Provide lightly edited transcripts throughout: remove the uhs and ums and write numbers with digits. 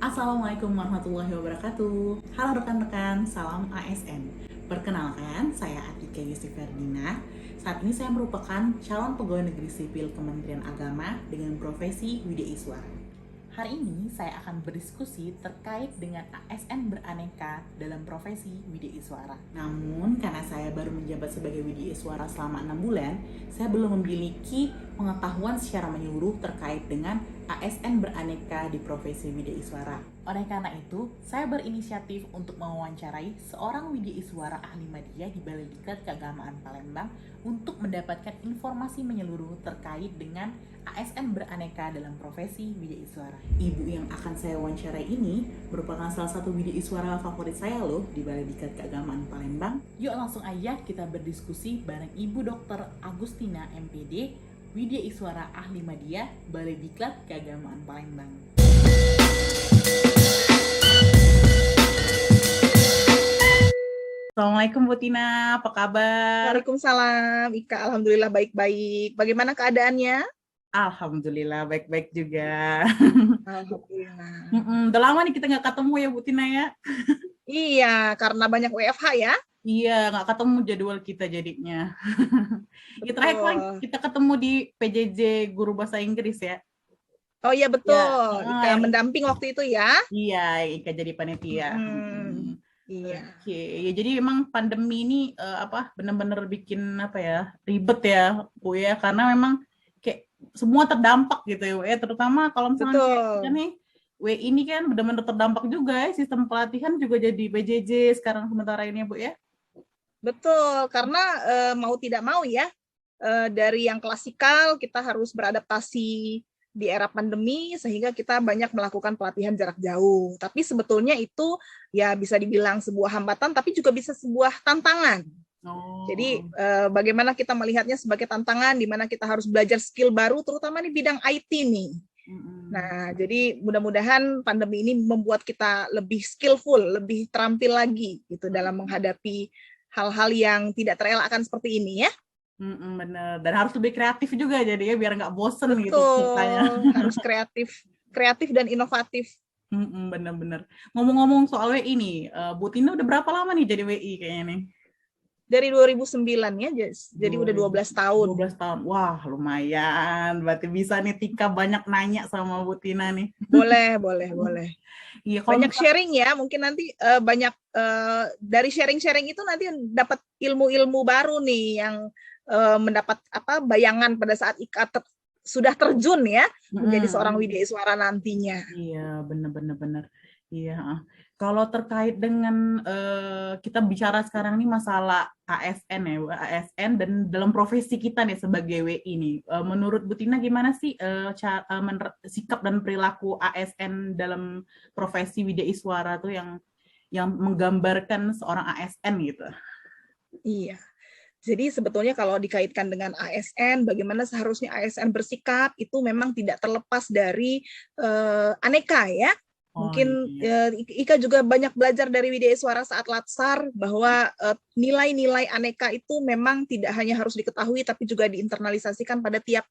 Assalamualaikum warahmatullahi wabarakatuh. Halo rekan-rekan, salam ASN. Perkenalkan, saya Atika Yusti Ferdina. Saat ini saya merupakan calon pegawai negeri sipil Kementerian Agama dengan profesi Widya Iswara. Hari ini saya akan berdiskusi terkait dengan ASN beraneka dalam profesi Widya Iswara. Namun, karena saya baru menjabat sebagai Widya Iswara selama 6 bulan, saya belum memiliki pengetahuan secara menyeluruh terkait dengan ASN beraneka di profesi Widya Iswara. Oleh karena itu, saya berinisiatif untuk mewawancarai seorang Widya Iswara ahli media di Balai Diklat Keagamaan Palembang untuk mendapatkan informasi menyeluruh terkait dengan ASN beraneka dalam profesi Widya Iswara. Ibu yang akan saya wawancarai ini merupakan salah satu Widya Iswara favorit saya loh di Balai Diklat Keagamaan Palembang. Yuk langsung aja kita berdiskusi bareng Ibu Dr. Agustina MPD, Widya Iswara ahli media Balai Diklat Keagamaan Palembang. Assalamualaikum Bu Tina, apa kabar? Waalaikumsalam, Ika. Alhamdulillah baik-baik. Bagaimana keadaannya? Alhamdulillah baik-baik juga. Alhamdulillah. Udah lama nih kita nggak ketemu ya Bu Tina ya. Iya, karena banyak WFH ya. Iya, nggak ketemu jadwal kita jadinya. Ya, terakhir kemarin Betul. kita ketemu di PJJ Guru Bahasa Inggris ya. Oh iya Ya, betul. Ika mendamping waktu itu ya. iya, Ika jadi panitia. Iya. Oke, ya jadi emang pandemi ini benar-benar bikin apa ya ribet ya Bu ya, karena memang kayak semua terdampak gitu ya Bu ya, terutama kalau misalnya kayak kita Betul. nih WI ini kan benar-benar terdampak juga ya, sistem pelatihan juga jadi PJJ sekarang sementara ini ya Bu ya. Betul, karena mau tidak mau ya, dari yang klasikal kita harus beradaptasi di era pandemi sehingga kita banyak melakukan pelatihan jarak jauh. Tapi sebetulnya itu ya bisa dibilang sebuah hambatan tapi juga bisa sebuah tantangan. Jadi bagaimana kita melihatnya sebagai tantangan di mana kita harus belajar skill baru terutama di bidang IT nih. Nah, jadi mudah-mudahan pandemi ini membuat kita lebih skillful, lebih terampil lagi gitu dalam menghadapi hal-hal yang tidak terelakkan seperti ini ya. Bener, dan harus lebih kreatif juga jadi ya biar nggak bosen gitu Betul, ceritanya. harus kreatif dan inovatif. Bener-bener. Ngomong-ngomong soal WI nih, Bu Tina udah berapa lama nih jadi WI kayaknya nih? Dari 2009 ya, jadi udah 12 tahun. 12 tahun, wah lumayan. Berarti bisa nih Tika banyak nanya sama Bu Tina nih. Boleh. Iya, Banyak sharing ya, mungkin nanti banyak dari sharing-sharing itu nanti dapat ilmu-ilmu baru nih yang mendapat bayangan pada saat Ika sudah terjun ya menjadi seorang Widya Iswara nantinya. Iya, benar. Iya. Kalau terkait dengan kita bicara sekarang nih masalah ASN ya, ASN dan dalam profesi kita nih sebagai WI nih, menurut Bu Tina gimana sih sikap dan perilaku ASN dalam profesi Widya Iswara tuh yang menggambarkan seorang ASN gitu? Iya. Jadi sebetulnya kalau dikaitkan dengan ASN, bagaimana seharusnya ASN bersikap itu memang tidak terlepas dari aneka ya. Mungkin Ika juga banyak belajar dari Widya Iswara saat Latsar bahwa nilai-nilai aneka itu memang tidak hanya harus diketahui tapi juga diinternalisasikan pada tiap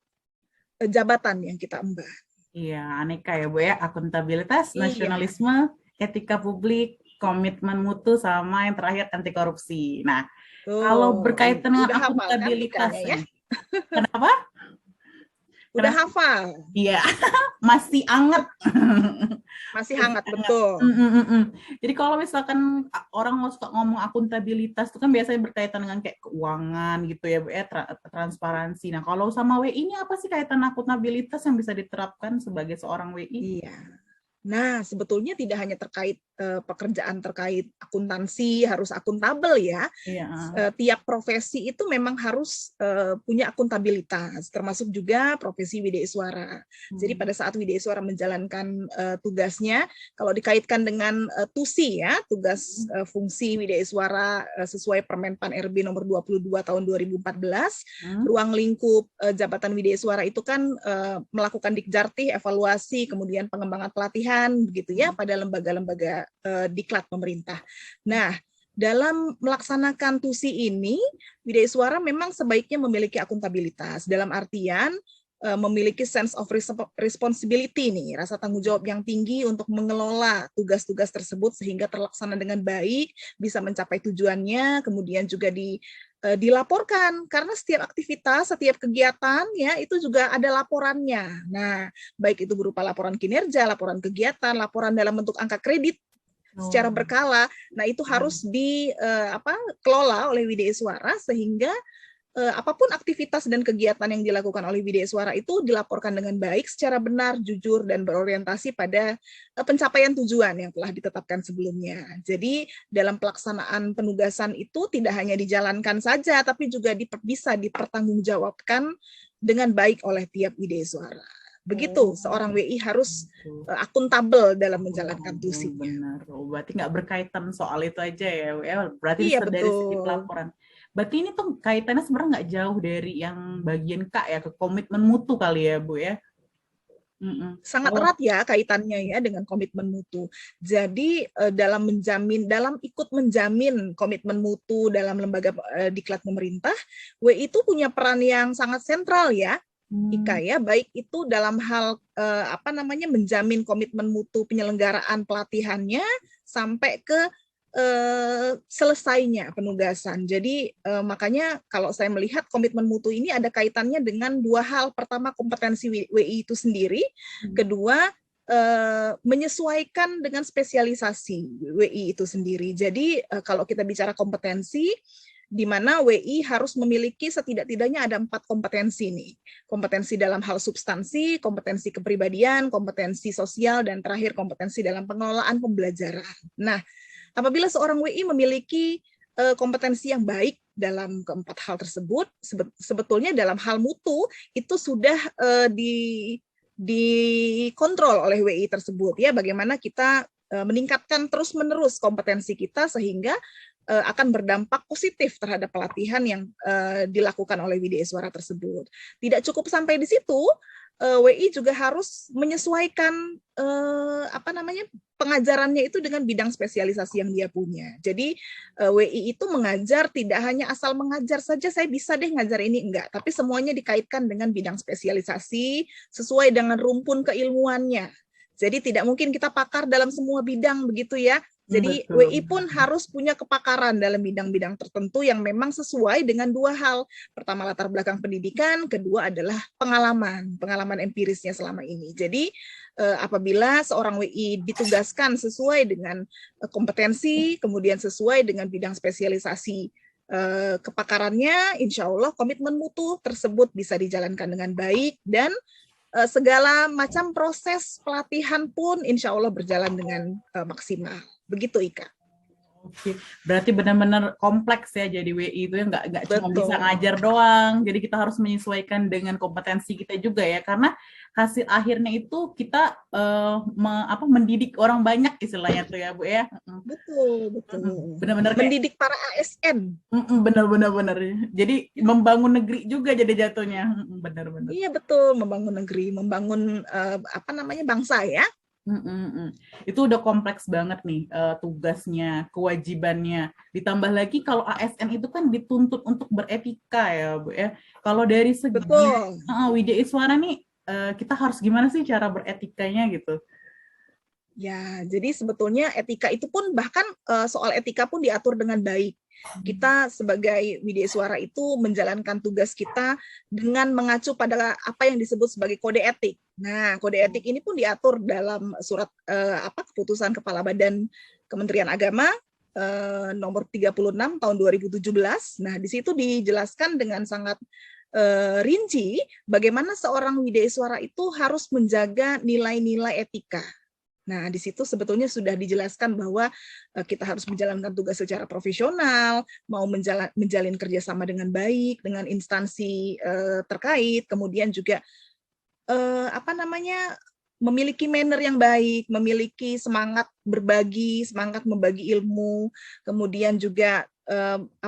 jabatan yang kita emban. Iya, aneka ya Bu ya, akuntabilitas, nasionalisme, etika publik, komitmen mutu, sama yang terakhir anti korupsi. Nah, kalau berkaitan dengan akuntabilitas ya. Kenapa? Udah hafal. Iya, masih hangat. Masih hangat, betul. Jadi kalau misalkan orang mau suka ngomong akuntabilitas itu kan biasanya berkaitan dengan kayak keuangan gitu ya, Bu ya, transparansi. Nah, kalau sama WI ini apa sih kaitan akuntabilitas yang bisa diterapkan sebagai seorang WI? Iya. Nah, sebetulnya tidak hanya terkait pekerjaan terkait akuntansi, harus akuntabel ya. Tiap profesi itu memang harus punya akuntabilitas, termasuk juga profesi Widya Iswara. Jadi pada saat Widya Iswara menjalankan tugasnya, kalau dikaitkan dengan TUSI ya, tugas fungsi Widya Iswara sesuai Permenpan RB nomor 22 tahun 2014, ruang lingkup jabatan Widya Iswara itu kan melakukan dikjartih, evaluasi, kemudian pengembangan pelatihan begitu ya pada lembaga-lembaga diklat pemerintah. Nah, dalam melaksanakan TUSI ini, Widya Iswara memang sebaiknya memiliki akuntabilitas dalam artian memiliki sense of responsibility nih, rasa tanggung jawab yang tinggi untuk mengelola tugas-tugas tersebut sehingga terlaksana dengan baik, bisa mencapai tujuannya, kemudian juga dilaporkan karena setiap aktivitas, setiap kegiatan ya itu juga ada laporannya. Nah, baik itu berupa laporan kinerja, laporan kegiatan, laporan dalam bentuk angka kredit secara berkala. Nah, itu harus dikelola oleh Widya Iswara sehingga apapun aktivitas dan kegiatan yang dilakukan oleh Widya Iswara itu dilaporkan dengan baik, secara benar, jujur, dan berorientasi pada pencapaian tujuan yang telah ditetapkan sebelumnya. Jadi dalam pelaksanaan penugasan itu tidak hanya dijalankan saja, tapi juga bisa dipertanggungjawabkan dengan baik oleh tiap Widya Iswara. Begitu, seorang WI harus akuntabel dalam menjalankan tusinya. Benar, berarti nggak berkaitan soal itu aja ya, berarti iya, dari segi pelaporan. Berarti ini tuh kaitannya sebenarnya nggak jauh dari yang bagian K ya, ke komitmen mutu kali ya, Bu ya? Sangat erat ya kaitannya ya dengan komitmen mutu. Jadi dalam ikut menjamin komitmen mutu dalam lembaga diklat pemerintah, WI itu punya peran yang sangat sentral ya, Ika ya, baik itu dalam hal menjamin komitmen mutu penyelenggaraan pelatihannya sampai ke selesainya penugasan. Jadi makanya kalau saya melihat komitmen mutu ini ada kaitannya dengan dua hal. Pertama, kompetensi WI itu sendiri. Kedua, menyesuaikan dengan spesialisasi WI itu sendiri. Jadi kalau kita bicara kompetensi, di mana WI harus memiliki setidak-tidaknya ada 4 kompetensi nih. Kompetensi dalam hal substansi, kompetensi kepribadian, kompetensi sosial, dan terakhir kompetensi dalam pengelolaan pembelajaran. Nah, apabila seorang WI memiliki kompetensi yang baik dalam keempat hal tersebut, sebetulnya dalam hal mutu itu sudah dikontrol oleh WI tersebut ya, bagaimana kita meningkatkan terus-menerus kompetensi kita sehingga akan berdampak positif terhadap pelatihan yang dilakukan oleh Widya Iswara tersebut. Tidak cukup sampai di situ, WI juga harus menyesuaikan pengajarannya itu dengan bidang spesialisasi yang dia punya. Jadi WI itu mengajar tidak hanya asal mengajar saja, saya bisa deh ngajar ini, enggak, tapi semuanya dikaitkan dengan bidang spesialisasi sesuai dengan rumpun keilmuannya. Jadi tidak mungkin kita pakar dalam semua bidang begitu ya. Jadi betul. WI pun harus punya kepakaran dalam bidang-bidang tertentu yang memang sesuai dengan dua hal. Pertama, latar belakang pendidikan, kedua adalah pengalaman empirisnya selama ini. Jadi apabila seorang WI ditugaskan sesuai dengan kompetensi, kemudian sesuai dengan bidang spesialisasi kepakarannya, insya Allah komitmen mutu tersebut bisa dijalankan dengan baik dan segala macam proses pelatihan pun insya Allah berjalan dengan maksimal. Begitu, Ika. Oke, berarti benar-benar kompleks ya jadi WI itu ya, nggak cuma bisa ngajar doang, jadi kita harus menyesuaikan dengan kompetensi kita juga ya, karena hasil akhirnya itu kita mendidik orang banyak istilahnya tuh ya Bu ya. Betul. Benar-benar mendidik para ASN. Benar. Jadi membangun negeri juga jadi jatuhnya. Benar-benar. Iya betul, membangun negeri, membangun bangsa ya. Itu udah kompleks banget nih tugasnya, kewajibannya. Ditambah lagi kalau ASN itu kan dituntut untuk beretika ya Bu ya. Kalau dari segi Widya Iswara nih kita harus gimana sih cara beretikanya gitu? Ya, jadi sebetulnya etika itu pun bahkan soal etika pun diatur dengan baik. Kita sebagai Widya Iswara itu menjalankan tugas kita dengan mengacu pada apa yang disebut sebagai kode etik. Nah, kode etik ini pun diatur dalam surat keputusan Kepala Badan Kementerian Agama nomor 36 tahun 2017. Nah, di situ dijelaskan dengan sangat rinci bagaimana seorang Widya Iswara itu harus menjaga nilai-nilai etika. Nah, di situ sebetulnya sudah dijelaskan bahwa kita harus menjalankan tugas secara profesional, mau menjalin kerjasama dengan baik dengan instansi terkait, kemudian juga memiliki manner yang baik, memiliki semangat berbagi, semangat membagi ilmu, kemudian juga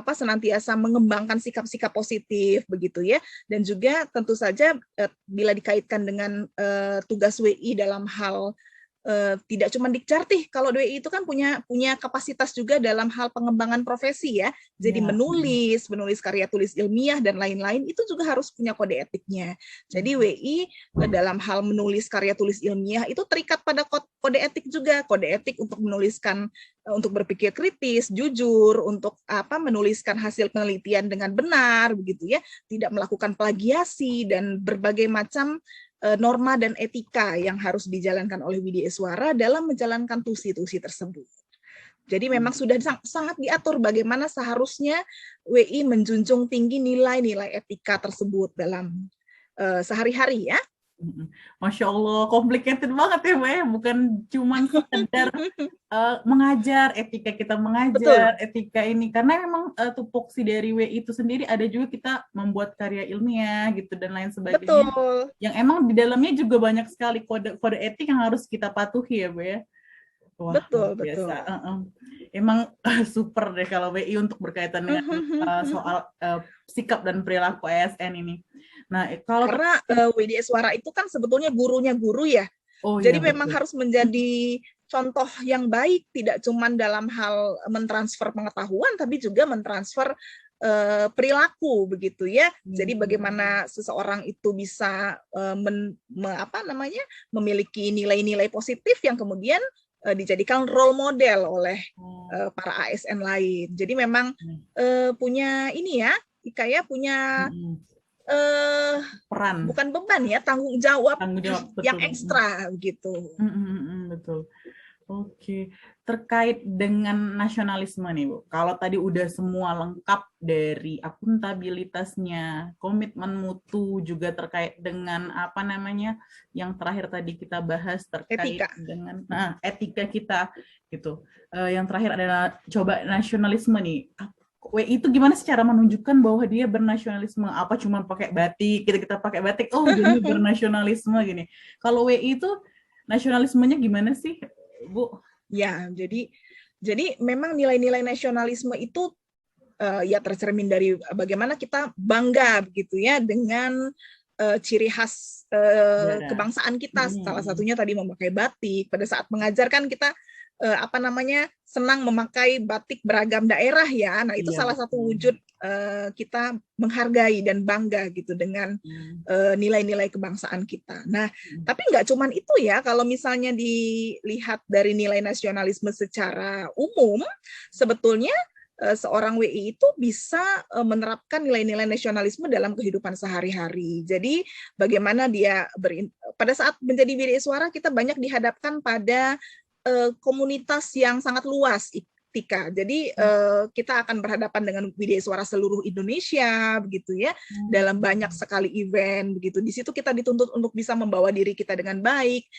senantiasa mengembangkan sikap-sikap positif begitu ya, dan juga tentu saja bila dikaitkan dengan tugas WI dalam hal tidak cuma Dikjartih, kalau WI itu kan punya kapasitas juga dalam hal pengembangan profesi ya. Jadi menulis karya tulis ilmiah dan lain-lain itu juga harus punya kode etiknya. Jadi WI dalam hal menulis karya tulis ilmiah itu terikat pada kode etik juga, kode etik untuk menuliskan, untuk berpikir kritis, jujur, untuk menuliskan hasil penelitian dengan benar begitu ya, tidak melakukan plagiasi dan berbagai macam norma dan etika yang harus dijalankan oleh Widya Iswara dalam menjalankan tusi-tusi tersebut. Jadi memang sudah sangat diatur bagaimana seharusnya WI menjunjung tinggi nilai-nilai etika tersebut dalam sehari-hari ya. Masya Allah, complicated banget ya Mbak ya, bukan cuma sekedar mengajar, etika kita mengajar, betul, etika ini, karena memang tupoksi dari WI itu sendiri ada juga kita membuat karya ilmiah gitu dan lain sebagainya. Betul. Yang emang di dalamnya juga banyak sekali kode etik yang harus kita patuhi ya Mbak ya. Wah, betul, biasa. Emang super deh kalau WI untuk berkaitan dengan soal sikap dan perilaku ASN ini. Nah, karena Widya Iswara itu kan sebetulnya gurunya guru ya. Jadi iya, memang harus menjadi contoh yang baik, tidak cuma dalam hal mentransfer pengetahuan, tapi juga mentransfer perilaku begitu ya. Jadi bagaimana seseorang itu bisa memiliki nilai-nilai positif yang kemudian dijadikan role model oleh para ASN lain. Jadi memang punya ini ya, Ikaya punya peran, bukan beban ya, tanggung jawab betul, yang ekstra gitu. Betul. Oke, terkait dengan nasionalisme nih Bu, kalau tadi udah semua lengkap dari akuntabilitasnya, komitmen mutu, juga terkait dengan yang terakhir tadi kita bahas terkait etika dengan etika kita gitu. Yang terakhir adalah coba nasionalisme nih. WI itu gimana sih cara menunjukkan bahwa dia bernasionalisme? Apa cuma pakai batik, kita pakai batik, jadi bernasionalisme gini. Kalau WI itu nasionalismenya gimana sih, Bu? Ya, jadi memang nilai-nilai nasionalisme itu ya tercermin dari bagaimana kita bangga begitu ya dengan ciri khas kebangsaan kita. Salah satunya tadi memakai batik. Pada saat mengajarkan kita senang memakai batik beragam daerah ya. Nah, itu salah satu wujud kita menghargai dan bangga gitu dengan nilai-nilai kebangsaan kita. Nah, tapi nggak cuman itu ya, kalau misalnya dilihat dari nilai nasionalisme secara umum, sebetulnya seorang WI itu bisa menerapkan nilai-nilai nasionalisme dalam kehidupan sehari-hari. Jadi bagaimana dia pada saat menjadi Widya Iswara, kita banyak dihadapkan pada komunitas yang sangat luas, Tika. Jadi kita akan berhadapan dengan Widya Iswara seluruh Indonesia begitu ya, dalam banyak sekali event begitu. Di situ kita dituntut untuk bisa membawa diri kita dengan baik,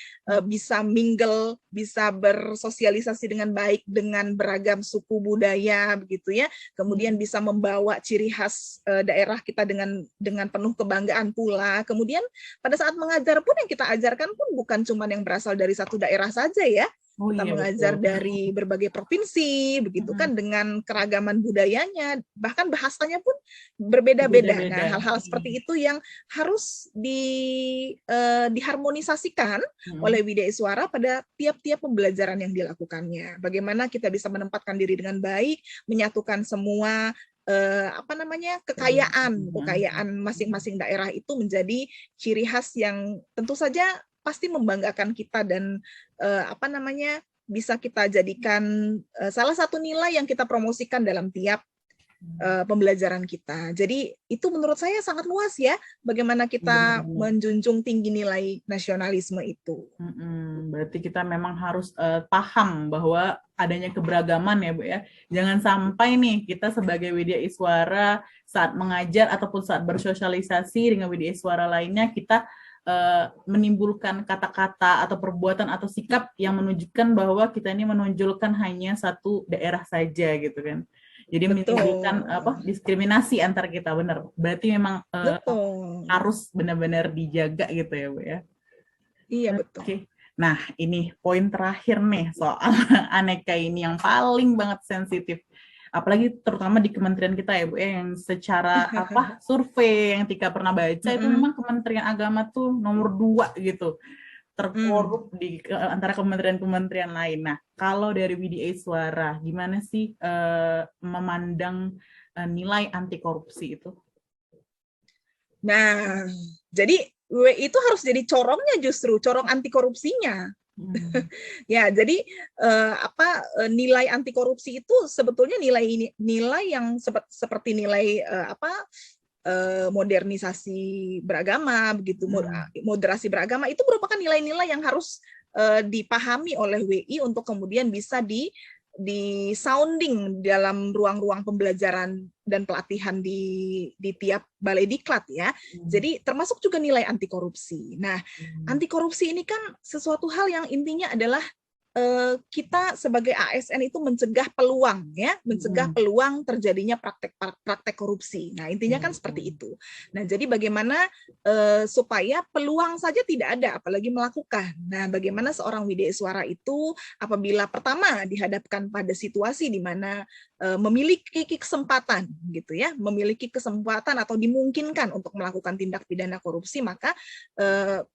bisa mingle, bisa bersosialisasi dengan baik dengan beragam suku budaya begitu ya. Kemudian bisa membawa ciri khas daerah kita dengan penuh kebanggaan pula. Kemudian pada saat mengajar pun yang kita ajarkan pun bukan cuma yang berasal dari satu daerah saja ya. Kita mengajar dari berbagai provinsi, begitu kan, dengan keragaman budayanya, bahkan bahasanya pun berbeda-beda. Nah, hal-hal seperti itu yang harus diharmonisasikan oleh Widya Iswara pada tiap-tiap pembelajaran yang dilakukannya. Bagaimana kita bisa menempatkan diri dengan baik, menyatukan semua kekayaan masing-masing daerah itu menjadi ciri khas yang tentu saja pasti membanggakan kita dan bisa kita jadikan salah satu nilai yang kita promosikan dalam tiap pembelajaran kita. Jadi itu menurut saya sangat luas ya, bagaimana kita menjunjung tinggi nilai nasionalisme itu. Berarti kita memang harus paham bahwa adanya keberagaman ya Bu ya. Jangan sampai nih kita sebagai Widya Iswara saat mengajar ataupun saat bersosialisasi dengan Widya Iswara lainnya, kita menimbulkan kata-kata atau perbuatan atau sikap yang menunjukkan bahwa kita ini menonjolkan hanya satu daerah saja gitu kan. Jadi menimbulkan diskriminasi antar kita, benar. Berarti memang harus benar-benar dijaga gitu ya Bu ya. Iya betul. Oke. Nah ini poin terakhir nih soal aneka ini yang paling banget sensitif. Apalagi terutama di kementerian kita ya Bu, yang secara survei yang Tika pernah baca itu memang Kementerian Agama tuh nomor 2 gitu terkorup di antara kementerian-kementerian lain. Nah, kalau dari WDA Suara, gimana sih memandang nilai anti korupsi itu? Nah, jadi WI itu harus jadi corongnya, justru corong anti korupsinya. Ya, jadi nilai anti korupsi itu sebetulnya nilai yang seperti nilai modernisasi beragama, begitu, moderasi beragama, itu merupakan nilai-nilai yang harus dipahami oleh WI untuk kemudian bisa di sounding dalam ruang-ruang pembelajaran dan pelatihan di tiap balai diklat ya. Jadi termasuk juga nilai anti korupsi. Nah, anti korupsi ini kan sesuatu hal yang intinya adalah kita sebagai ASN itu mencegah peluang ya, mencegah peluang terjadinya praktek korupsi. Nah, intinya kan seperti itu. Nah, jadi bagaimana supaya peluang saja tidak ada, apalagi melakukan. Nah, bagaimana seorang WDA Suara itu apabila pertama dihadapkan pada situasi di mana memiliki kesempatan gitu ya, memiliki kesempatan atau dimungkinkan untuk melakukan tindak pidana korupsi, maka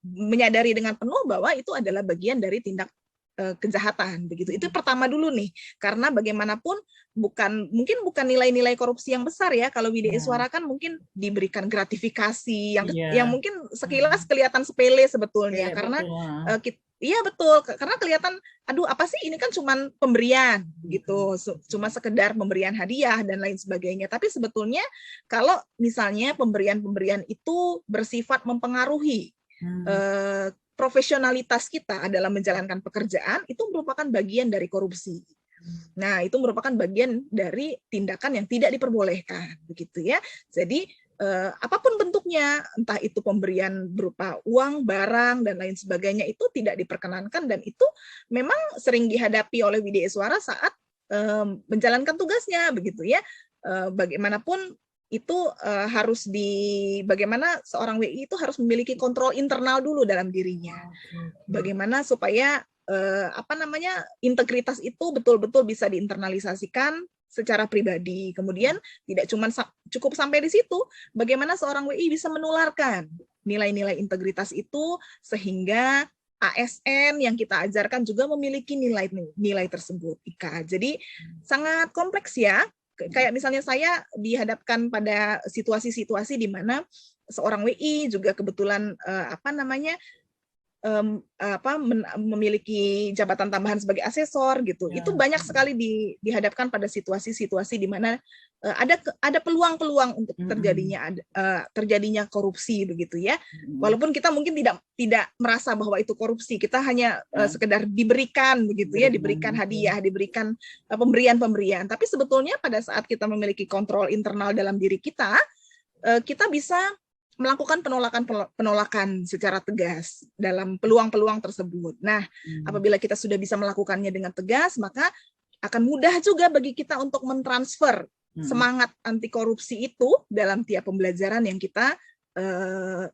menyadari dengan penuh bahwa itu adalah bagian dari tindak kejahatan begitu. Itu pertama dulu nih, karena bagaimanapun mungkin bukan nilai-nilai korupsi yang besar ya. Kalau WDA Suara kan mungkin diberikan gratifikasi yang mungkin sekilas kelihatan sepele sebetulnya, karena iya betul, karena kelihatan aduh apa sih ini kan cuman pemberian gitu, cuma sekedar pemberian hadiah dan lain sebagainya. Tapi sebetulnya kalau misalnya pemberian-pemberian itu bersifat mempengaruhi profesionalitas kita dalam menjalankan pekerjaan, itu merupakan bagian dari korupsi. Nah, itu merupakan bagian dari tindakan yang tidak diperbolehkan, begitu ya. Jadi apapun bentuknya, entah itu pemberian berupa uang, barang dan lain sebagainya, itu tidak diperkenankan, dan itu memang sering dihadapi oleh WDA Suara saat menjalankan tugasnya, begitu ya. Bagaimanapun itu harus bagaimana seorang WI itu harus memiliki kontrol internal dulu dalam dirinya. Bagaimana supaya integritas itu betul-betul bisa diinternalisasikan secara pribadi. Kemudian tidak cuma cukup sampai di situ, bagaimana seorang WI bisa menularkan nilai-nilai integritas itu sehingga ASN yang kita ajarkan juga memiliki nilai tersebut. Ika. Jadi sangat kompleks ya. Kayak misalnya saya dihadapkan pada situasi-situasi di mana seorang WI juga kebetulan memiliki jabatan tambahan sebagai asesor gitu. Ya. Itu banyak sekali dihadapkan pada situasi-situasi di mana ada peluang-peluang untuk terjadinya korupsi begitu ya. Walaupun kita mungkin tidak merasa bahwa itu korupsi, kita hanya sekedar diberikan begitu ya, diberikan hadiah, diberikan pemberian-pemberian. Tapi sebetulnya pada saat kita memiliki kontrol internal dalam diri kita bisa melakukan penolakan secara tegas dalam peluang-peluang tersebut. Nah, apabila kita sudah bisa melakukannya dengan tegas, maka akan mudah juga bagi kita untuk mentransfer semangat anti korupsi itu dalam tiap pembelajaran yang kita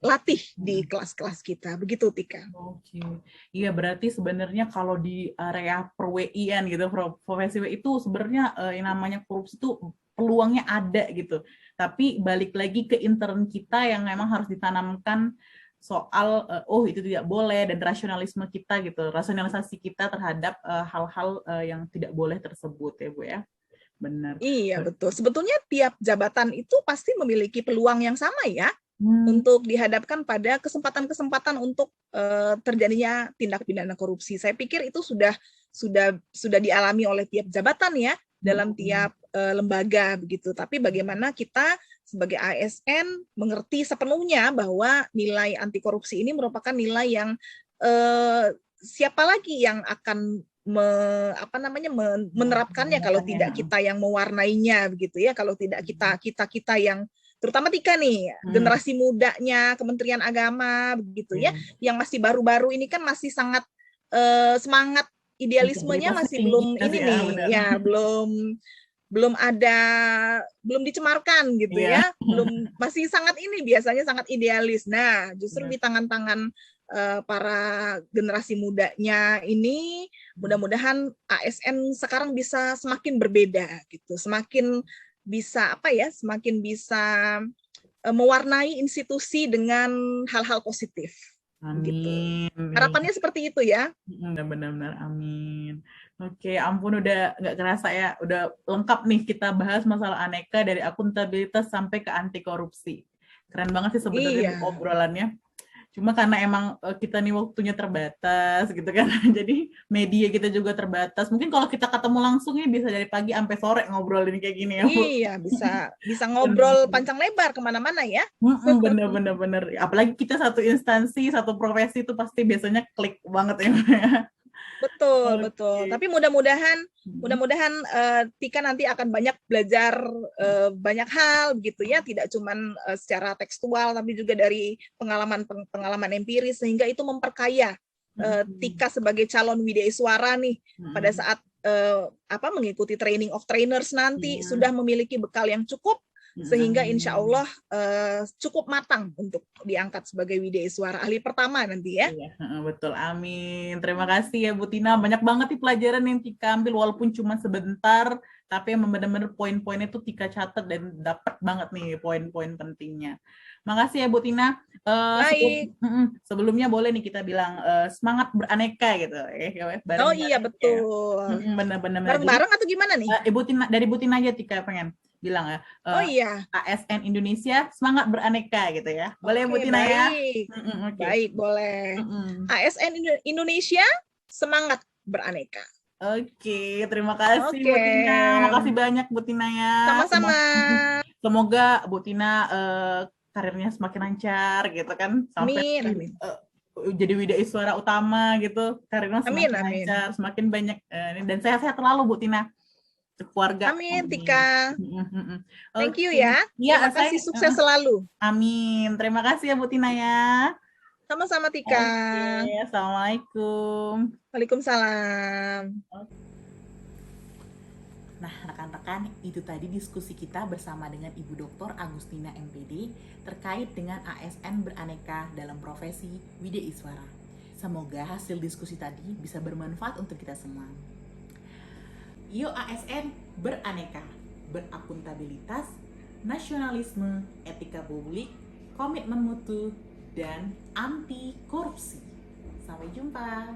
latih di kelas-kelas kita. Begitu, Tika. Oke. Iya, berarti sebenarnya kalau di area per-WI-an gitu, profesi WI itu sebenarnya yang namanya korupsi itu peluangnya ada gitu. Tapi balik lagi ke intern kita yang memang harus ditanamkan soal itu tidak boleh, dan rasionalisme kita gitu, rasionalisasi kita terhadap hal-hal yang tidak boleh tersebut ya Bu ya. Benar. Iya betul. Sebetulnya tiap jabatan itu pasti memiliki peluang yang sama ya untuk dihadapkan pada kesempatan-kesempatan untuk terjadinya tindak pidana korupsi. Saya pikir itu sudah dialami oleh tiap jabatan ya dalam tiap lembaga begitu. Tapi bagaimana kita sebagai ASN mengerti sepenuhnya bahwa nilai anti korupsi ini merupakan nilai yang siapa lagi yang akan menerapkannya kalau tidak kita yang mewarnainya begitu ya, kalau tidak kita yang terutama Tika nih generasi mudanya Kementerian Agama begitu ya, yang masih baru-baru ini kan masih sangat semangat idealismenya masih belum ini nih ya, belum dicemarkan gitu ya, masih sangat ini, biasanya sangat idealis. Nah, justru di tangan-tangan para generasi mudanya ini, mudah-mudahan ASN sekarang bisa semakin berbeda gitu, semakin bisa semakin bisa mewarnai institusi dengan hal-hal positif. gitu. Amin. Harapannya seperti itu ya. Benar-benar amin. Oke, ampun udah nggak kerasa ya, udah lengkap nih kita bahas masalah aneka dari akuntabilitas sampai ke anti korupsi. Keren banget sih sebenarnya Iya. obrolannya. Cuma karena emang kita nih waktunya terbatas gitu kan, jadi media kita juga terbatas. Mungkin kalau kita ketemu langsung ya bisa dari pagi sampai sore ngobrolin kayak gini ya, Bu. Iya, bisa ngobrol panjang lebar kemana-mana ya. Bener. Apalagi kita satu instansi, satu profesi itu pasti biasanya klik banget ya. Betul, betul. Oke. Tapi mudah-mudahan Tika nanti akan banyak belajar banyak hal gitu ya, tidak cuman secara tekstual tapi juga dari pengalaman empiris, sehingga itu memperkaya Tika sebagai calon wideiswara nih pada saat mengikuti training of trainers nanti sudah memiliki bekal yang cukup, sehingga insya Allah cukup matang untuk diangkat sebagai wideiswara ahli pertama nanti ya. Iya, betul, amin. Terima kasih ya Bu Tina, banyak banget nih pelajaran yang Tika ambil walaupun cuma sebentar, tapi emang benar-benar poin-poinnya tuh Tika catat dan dapat banget nih poin-poin pentingnya. Makasih ya Bu Tina. Baik. Sebelumnya boleh nih kita bilang semangat beraneka gitu ya. Oh iya betul. Benar-benar. Bareng-bareng atau gimana nih? Ibu Tina, dari Bu Tina aja Tika pengen bilang ya. Oh iya. ASN Indonesia semangat beraneka gitu ya. Boleh ya Bu Tina ya? Baik, boleh. ASN Indonesia semangat beraneka. Oke, terima kasih Bu Tina. Makasih banyak Bu Tina ya. Sama-sama. Semoga Bu Tina karirnya semakin lancar gitu kan, sampai amin. Jadi wideiswara utama gitu, karirnya semakin lancar, semakin banyak dan sehat-sehat terlalu Bu Tina. Keluarga. Amin, Tika. Thank you ya. Terima kasih, sukses selalu. Amin. Terima kasih ya Bu Tina ya. Sama-sama Tika. Oke, assalamualaikum. Waalaikumsalam. Nah, rekan-rekan, itu tadi diskusi kita bersama dengan Ibu Dr. Agustina MPD terkait dengan ASN beraneka dalam profesi wideiswara. Semoga hasil diskusi tadi bisa bermanfaat untuk kita semua. Yuk ASN beraneka, berakuntabilitas, nasionalisme, etika publik, komitmen mutu, dan anti korupsi. Sampai jumpa.